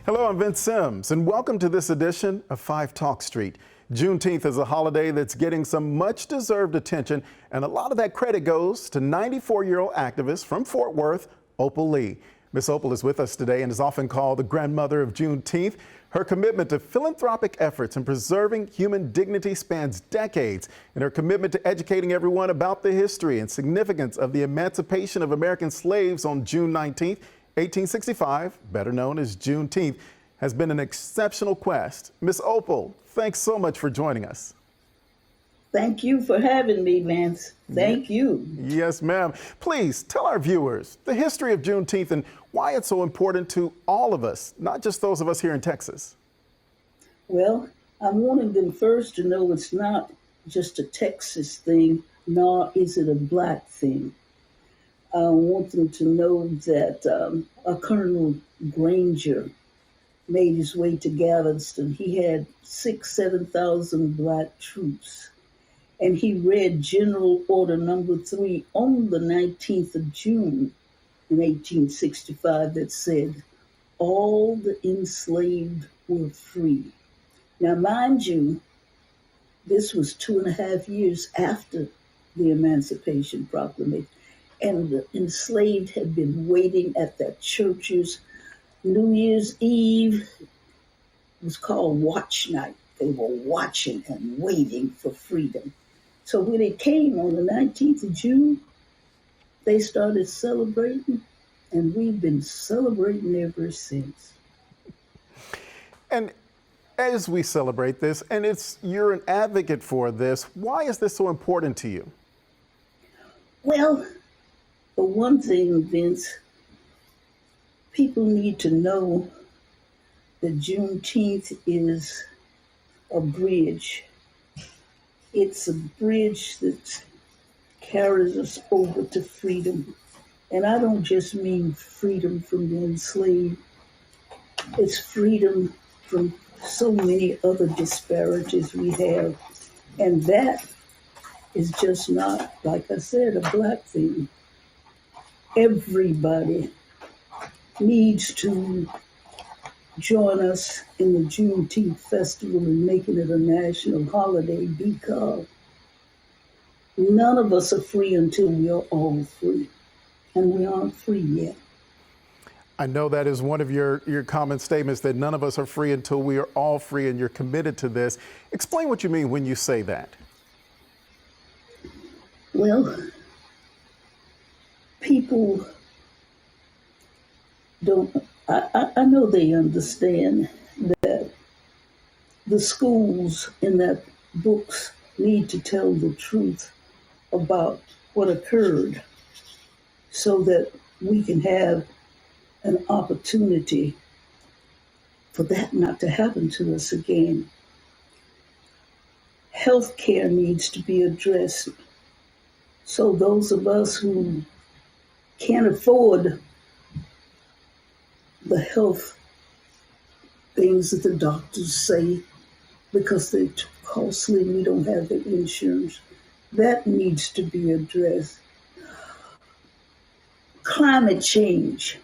Hello, I'm Vince Sims, and welcome to this edition of 5 Talk Street. Juneteenth is a holiday that's getting some much-deserved attention, and a lot of that credit goes to 94-year-old activist from Fort Worth, Opal Lee. Miss Opal is with us today and is often called the grandmother of Juneteenth. Her commitment to philanthropic efforts and preserving human dignity spans decades, and her commitment to educating everyone about the history and significance of the emancipation of American slaves on June 19th, 1865, better known as Juneteenth, has been an exceptional quest. Miss Opal, thanks so much for joining us. Thank you for having me, Vance. Thank you. Yes, ma'am. Please tell our viewers the history of Juneteenth and why it's so important to all of us, not just those of us here in Texas. Well, I'm wanting them first to know it's not just a Texas thing, nor is it a Black thing. I want them to know that Colonel Granger made his way to Galveston. He had 7,000 Black troops. And he read General Order Number 3 on the 19th of June in 1865 that said, all the enslaved were free. Now, mind you, this was 2.5 years after the Emancipation Proclamation. And the enslaved had been waiting at their churches. New Year's Eve was called Watch Night. They were watching and waiting for freedom. So when it came on the 19th of June, they started celebrating, and we've been celebrating ever since. And as we celebrate this, and you're an advocate for this, why is this so important to you? Well, for one thing, Vince, people need to know that Juneteenth is a bridge. It's a bridge that carries us over to freedom. And I don't just mean freedom from the enslaved. It's freedom from so many other disparities we have. And that is just not, like I said, a Black thing. Everybody needs to join us in the Juneteenth festival and making it a national holiday, because none of us are free until we are all free, and we aren't free yet. I know that is one of your common statements, that none of us are free until we are all free, and you're committed to this. Explain what you mean when you say that. Well, people don't, I know they understand that the schools and that books need to tell the truth about what occurred so that we can have an opportunity for that not to happen to us again. Healthcare needs to be addressed. So those of us who can't afford the health things that the doctors say because they're too costly and we don't have the insurance, that needs to be addressed. Climate change,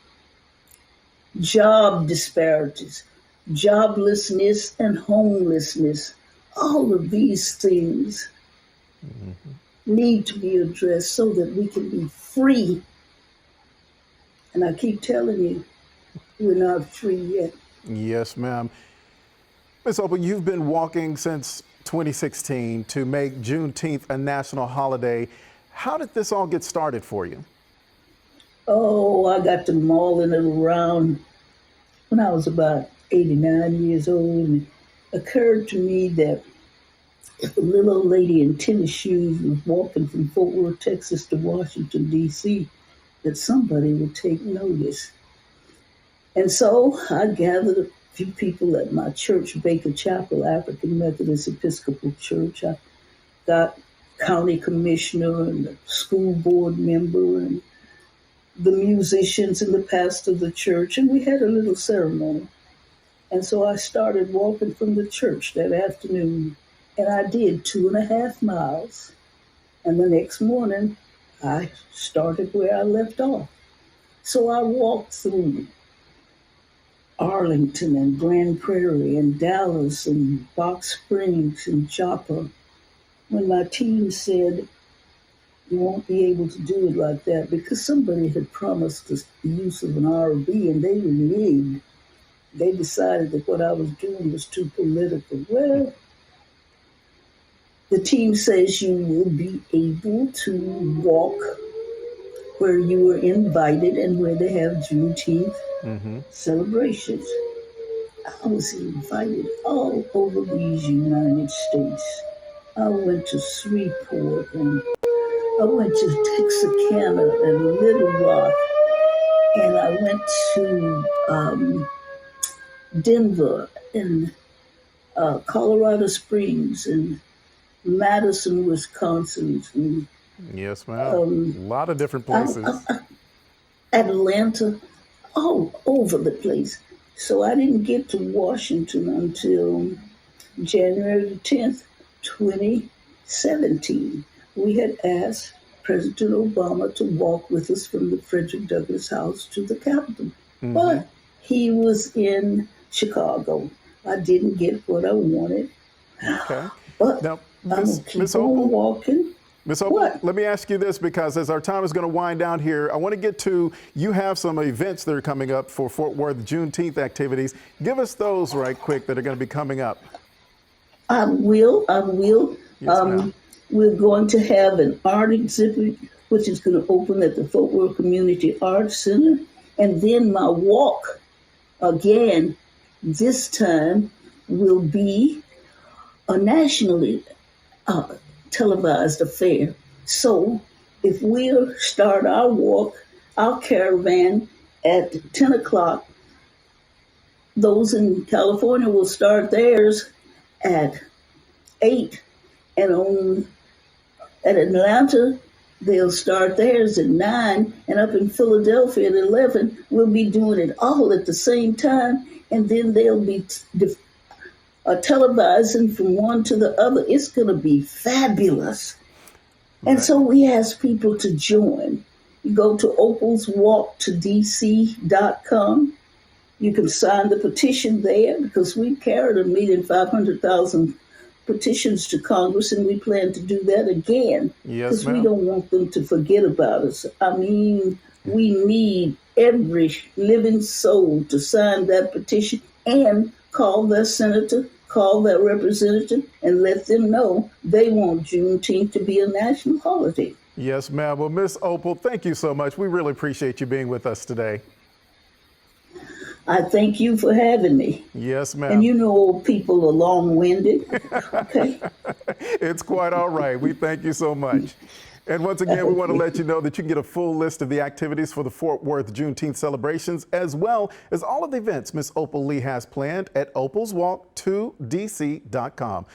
job disparities, joblessness and homelessness, all of these things need to be addressed so that we can be free. And I keep telling you, we're not free yet. Yes, ma'am. Ms. Opal, you've been walking since 2016 to make Juneteenth a national holiday. How did this all get started for you? Oh, I got to mauling it around when I was about 89 years old. And it occurred to me that if a little old lady in tennis shoes was walking from Fort Worth, Texas to Washington, D.C., that somebody would take notice. And so I gathered a few people at my church, Baker Chapel, African Methodist Episcopal Church. I got county commissioner and the school board member and the musicians and the pastor of the church, and we had a little ceremony. And so I started walking from the church that afternoon, and I did 2.5 miles. And the next morning, I started where I left off. So I walked through Arlington and Grand Prairie and Dallas and Box Springs and Joppa. When my team said, you won't be able to do it like that because somebody had promised us the use of an RV and they reneged. They decided that what I was doing was too political. Well, the team says you will be able to walk where you were invited and where they have Juneteenth celebrations. I was invited all over these United States. I went to Shreveport and I went to Texarkana and Little Rock, and I went to Denver and Colorado Springs and Madison, Wisconsin, and Yes, ma'am. A lot of different places. Atlanta, all over the place. So I didn't get to Washington until January the 10th, 2017. We had asked President Obama to walk with us from the Frederick Douglass House to the Capitol. But he was in Chicago. I didn't get what I wanted. Okay. But Now, I'm going to keep Miss on Opal, walking. Miss Opal, What? let me ask you this, because as our time is going to wind down here, I want to get to, you have some events that are coming up for Fort Worth Juneteenth activities. Give us those right quick that are going to be coming up. I will. Yes, ma'am. We're going to have an art exhibit, which is going to open at the Fort Worth Community Arts Center. And then my walk, again, this time will be a nationally televised affair. So if we'll start our walk, our caravan at 10 o'clock, those in California will start theirs at 8. And at Atlanta, they'll start theirs at 9. And up in Philadelphia at 11, we'll be doing it all at the same time. And then they'll be televising from one to the other. It's going to be fabulous. And so we ask people to join. You go to opalswalktodc.com. You can sign the petition there because we carried 1,500,000 petitions to Congress, and we plan to do that again because we don't want them to forget about us. I mean, we need every living soul to sign that petition and call their senator, call their representative, and let them know they want Juneteenth to be a national holiday. Yes, ma'am. Well, Miss Opal, thank you so much. We really appreciate you being with us today. I thank you for having me. Yes, ma'am. And you know old people are long-winded. Okay. It's quite all right. We thank you so much. And once again, we want to let you know that you can get a full list of the activities for the Fort Worth Juneteenth celebrations, as well as all of the events Miss Opal Lee has planned at opalswalktodc.com.